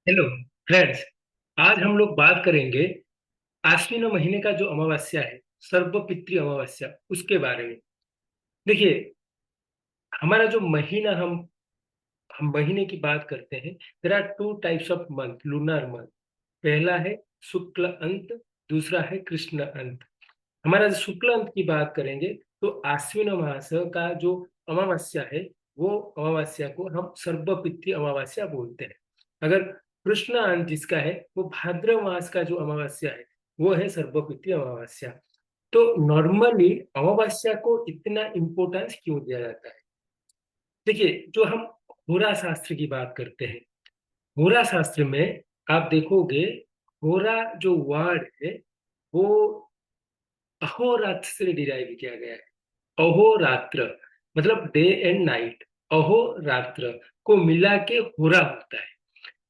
Hello friends. आज हम लोग बात करेंगे आश्विन महीने का जो अमावस्या है, सर्वपितृ अमावस्या, उसके बारे में। देखिए, हमारा जो महीना, हम महीने की बात करते हैं। There are two types of month, lunar month. पहला है शुक्ल अंत, दूसरा है कृष्ण अंत। हमारा जो शुक्ल अंत की बात करेंगे तो आश्विन मास का जो अमावस्या है, वो अमावस्या को हम सर्वपितृ अमावस्या बोलते हैं। अगर कृष्ण अंत जिसका है, वो भाद्र मास का जो अमावस्या है, वो है सर्वपितृ अमावस्या। तो नॉर्मली अमावस्या को इतना इम्पोर्टेंस क्यों दिया जाता है? देखिए, जो हम होरा शास्त्र की बात करते हैं, होरा शास्त्र में आप देखोगे, होरा जो वर्ड है वो अहोरात्र से डिराइव किया गया है। अहोरात्र मतलब डे एंड नाइट। अहोरात्र को मिला के होरा होता है।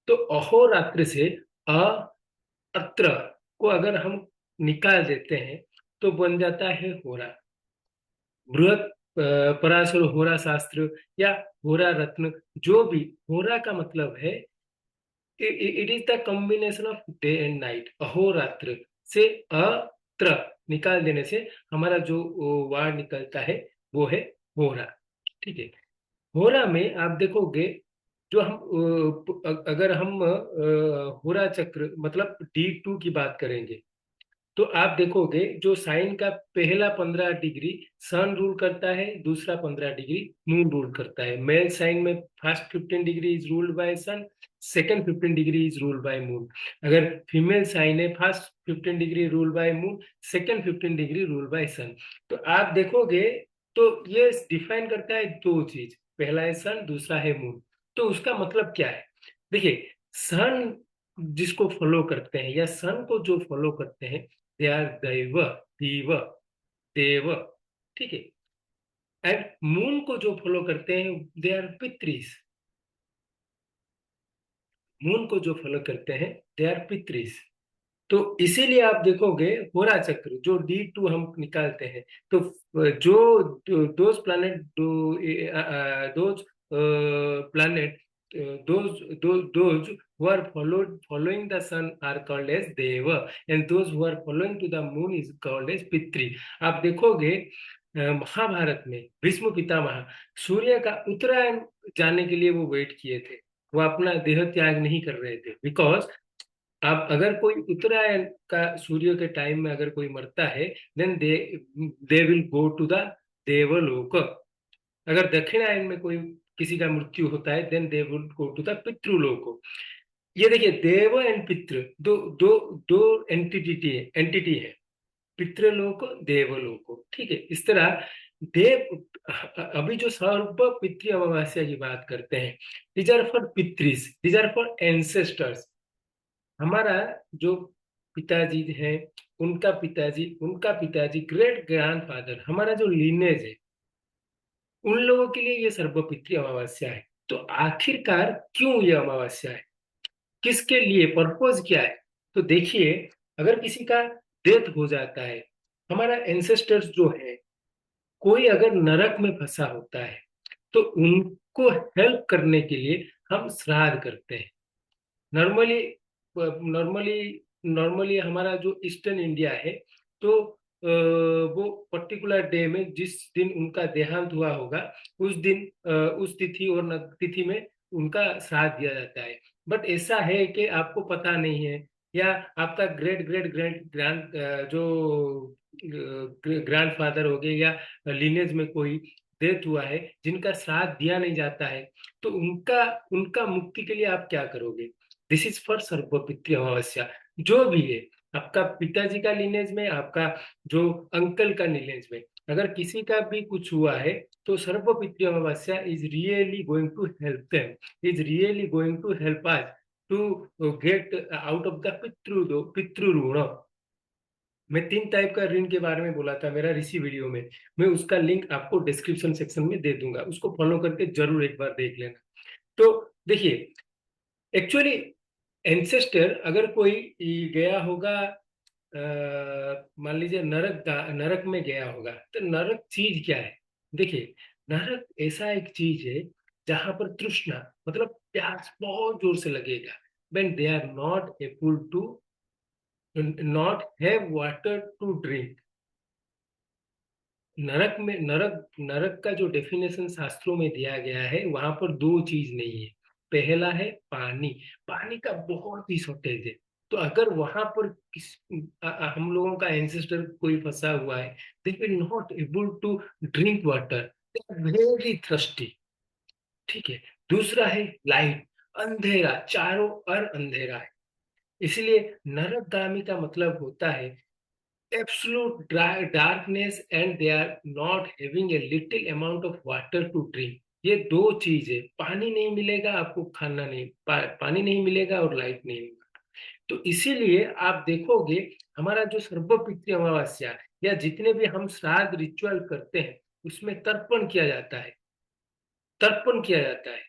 तो अहोरात्र से अ अत्र को अगर हम निकाल देते हैं तो बन जाता है होरा। बृहत पराशर होरा शास्त्र या होरा रत्न, जो भी, होरा का मतलब है it is the combination of day and night. अहोरात्र से अत्र निकाल देने से हमारा जो वार निकलता है वो है होरा। ठीक है। होरा में आप देखोगे, जो हम अगर हम होरा चक्र मतलब D2 की बात करेंगे, तो आप देखोगे जो साइन का पहला 15 डिग्री सन रूल करता है, दूसरा 15 डिग्री मून रूल करता है। मेल साइन में first 15 degree is ruled by sun, second 15 degree is ruled by moon. अगर फीमेल साइन है, first 15 degree rule by moon, second 15 degree rule by sun. तो आप देखोगे, तो ये डिफाइन करता है दो चीज, पहला है सन, दूसरा है मून। तो उसका मतलब क्या है? देखिए, सन जिसको फॉलो करते हैं या सन को जो फॉलो करते हैं, दे आर दैव, दीव, देव। ठीक है। एंड मून को जो फॉलो करते हैं, दे आर पितृस। मून को जो फॉलो करते हैं, दे आर पितृस। तो इसीलिए आप देखोगे, होरा चक्र जो D2 हम निकालते हैं, तो जो those planet, those planet, those who are following the sun are called as deva, and those who are following to the moon is called as pitri। आप देखोगे, महाभारत में भीष्म पितामह सूर्य का उत्तरायण जाने के लिए वो वेट किए थे। वो अपना देह त्याग नहीं कर रहे थे, बिकॉज आप अगर कोई उत्तरायण का सूर्य के टाइम में अगर कोई मरता है, then they will go to the देवलोक। अगर दक्षिणायन में कोई किसी का मृत्यु होता है, then they will go to the पितृलोक। ये देखिए, देव एंड पितृ दो दो दो एंटिटी है। पितृलोक, देवलोक। ठीक है। इस तरह देव, अभी जो सर्व पितृ अमावस्या की बात करते हैं, दीज आर फॉर पितृस, दीज आर फॉर एंसेस्टर्स। हमारा जो पिताजी है, उनका पिताजी, ग्रेट ग्रैंडफादर, हमारा जो लीनेज है, उन लोगों के लिए ये सर्वपितृ अमावस्या है। तो आखिरकार क्यों ये अमावस्या है, किसके लिए, पर्पज क्या है? तो देखिए, अगर किसी का डेथ हो जाता है, हमारा एंसेस्टर्स जो है, कोई अगर नरक में फंसा होता है, तो उनको हेल्प करने के लिए हम श्राद्ध करते हैं। नॉर्मली नॉर्मली नॉर्मली हमारा जो ईस्टर्न इंडिया है, तो वो पर्टिकुलर डे में, जिस दिन उनका देहांत हुआ होगा, उस दिन, उस तिथि और तिथि में उनका श्राद्ध दिया जाता है। बट ऐसा है कि आपको पता नहीं है, या आपका ग्रेट ग्रेट ग्रेट ग्रैंड जो ग्रैंड फादर हो गए, या लिनेज में कोई डेथ हुआ है जिनका श्राद्ध दिया नहीं जाता है, तो उनका उनका मुक्ति के लिए आप क्या करोगे? दिस इज फॉर सर्वपितृ अमावस्या। जो भी है, आपका पिताजी का लिनेज में, आपका जो अंकल का लिनेज में, अगर किसी का भी कुछ हुआ है, तो Sarvapitri Amavasya is really going to help them, is really going to help us to get out of the पितृ ऋण। मैं 3 टाइप का ऋण के बारे में बोला था मेरा ऋषि वीडियो में। मैं उसका लिंक आपको डिस्क्रिप्शन सेक्शन में दे दूंगा, उसको फॉलो करके जरूर एक बार देख लेना। तो देखिए, एक्चुअली एंसेस्टर अगर कोई गया होगा, मान लीजिए नरक में गया होगा, तो नरक चीज क्या है? देखिए, नरक ऐसा एक चीज है जहां पर तृष्णा मतलब प्यास बहुत जोर से लगेगा। when they are not able to not have water to drink. नरक में नरक नरक का जो डेफिनेशन शास्त्रों में दिया गया है, वहां पर दो चीज नहीं है। पहला है पानी। पानी का बहुत ही शॉर्टेज है। तो अगर वहां पर हम लोगों का एंसेस्टर कोई फंसा हुआ है, they will not able to drink water, they are very thirsty. ठीक है। दूसरा है लाइट, अंधेरा, चारों ओर अंधेरा है। इसलिए नरकगामी का मतलब होता है absolute darkness, and they are not having a little amount of water to drink। ये दो चीज है, पानी नहीं मिलेगा आपको, खाना नहीं, पानी नहीं मिलेगा और लाइट नहीं मिलेगा। तो इसीलिए आप देखोगे हमारा जो सर्वपितृ अमावस्या या जितने भी हम श्राद्ध रिचुअल करते हैं, उसमें तर्पण किया जाता है, तर्पण किया जाता है।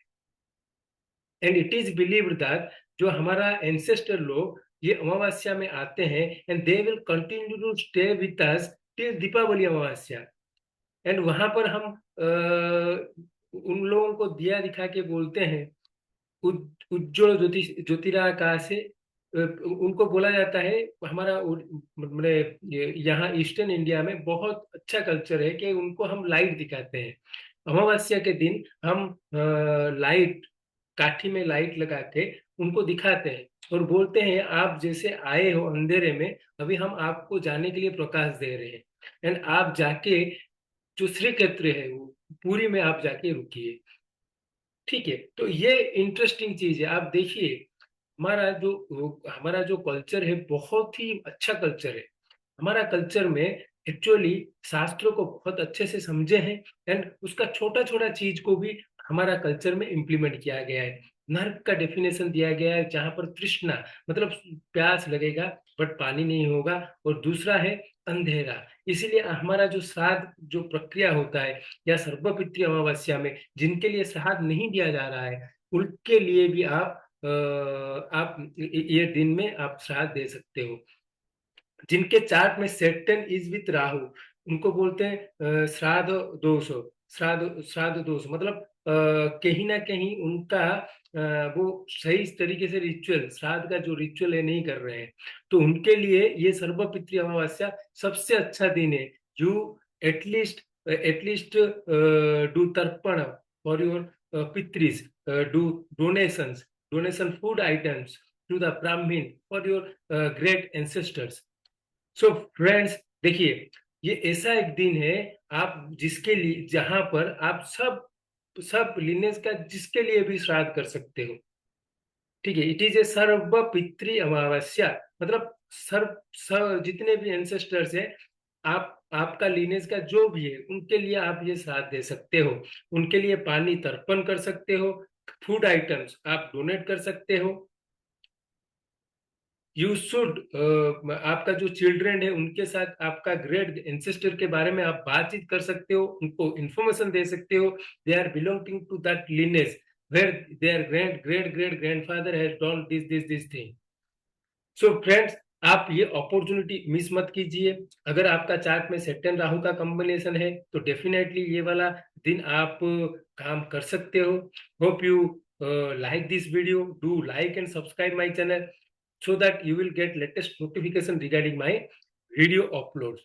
And it is believed that जो हमारा एंसेस्टर लोग ये अमावस्या में आते हैं, and they will continue to stay with us till Deepavali अमावस्या। एंड वहां पर हम उन लोगों को दिया दिखा के बोलते हैं उज्ज्वल ज्योतिराकाश से। उनको बोला जाता है, हमारा मतलब यहाँ ईस्टर्न इंडिया में बहुत अच्छा कल्चर है कि उनको हम लाइट दिखाते हैं। अमावस्या के दिन हम लाइट, काठी में लाइट लगा के उनको दिखाते हैं और बोलते हैं आप जैसे आए हो अंधेरे में, अभी हम आपको जाने के लिए प्रकाश दे रहे हैं, एंड आप जाके जो श्री क्षेत्र है वो पूरी में आप जाके रुकिए। ठीक है। तो ये इंटरेस्टिंग चीज है। आप देखिए हमारा जो कल्चर है बहुत ही अच्छा कल्चर है। हमारा कल्चर में एक्चुअली शास्त्रों को बहुत अच्छे से समझे हैं, एंड उसका छोटा छोटा चीज को भी हमारा कल्चर में इम्प्लीमेंट किया गया है। नर्क का डेफिनेशन दिया गया है जहां पर तृष्णा मतलब प्यास लगेगा बट पानी नहीं होगा, और दूसरा है अंधेरा। इसीलिए हमारा जो श्राद्ध जो प्रक्रिया होता है या सर्वपितृ अमावस्या में जिनके लिए श्राद्ध नहीं दिया जा रहा है, उनके लिए भी आप ये दिन में आप श्राद्ध दे सकते हो। जिनके चार्ट में सेटन इज विथ राहु, उनको बोलते हैं श्राद्ध दोष। श्राद्ध दोष मतलब कहीं ना कहीं उनका वो सही तरीके से रिचुअल, श्राद्ध का जो रिचुअल है नहीं कर रहे हैं, तो उनके लिए ये सर्वपितृ अमावस्या सबसे अच्छा दिन है। यू एटलीस्ट डू तर्पण फॉर योर पितृस, do donation food items to the Brahmin for your great ancestors. So friends, देखिए ये ऐसा एक दिन है आप जिसके लिए, जहां पर आप सब लिनेस का जिसके लिए भी श्राद्ध कर सकते हो। ठीक है। इट इज ए सर्व पितृ अमावस्या, मतलब जितने भी एंसेस्टर्स हैं, आपका लिनेस का जो भी है उनके लिए आप ये श्राद्ध दे सकते हो। उनके लिए पानी तर्पण कर सकते हो, फूड आइटम्स आप डोनेट कर सकते हो। यू शुड आपका जो चिल्ड्रन है उनके साथ आपका ग्रेट एंसेस्टर के बारे में आप बातचीत कर सकते हो, उनको इंफॉर्मेशन दे सकते हो। They are belonging to that lineage where their great grandfather has done this thing. So friends, आप ये अपॉर्चुनिटी मिस मत कीजिए। अगर आपका चार्ट में सेटन राहु का कॉम्बिनेशन है तो डेफिनेटली ये वाला दिन आप काम कर सकते हो। Hope you like this video, do like and subscribe my channel so that you will get latest notification regarding my video uploads.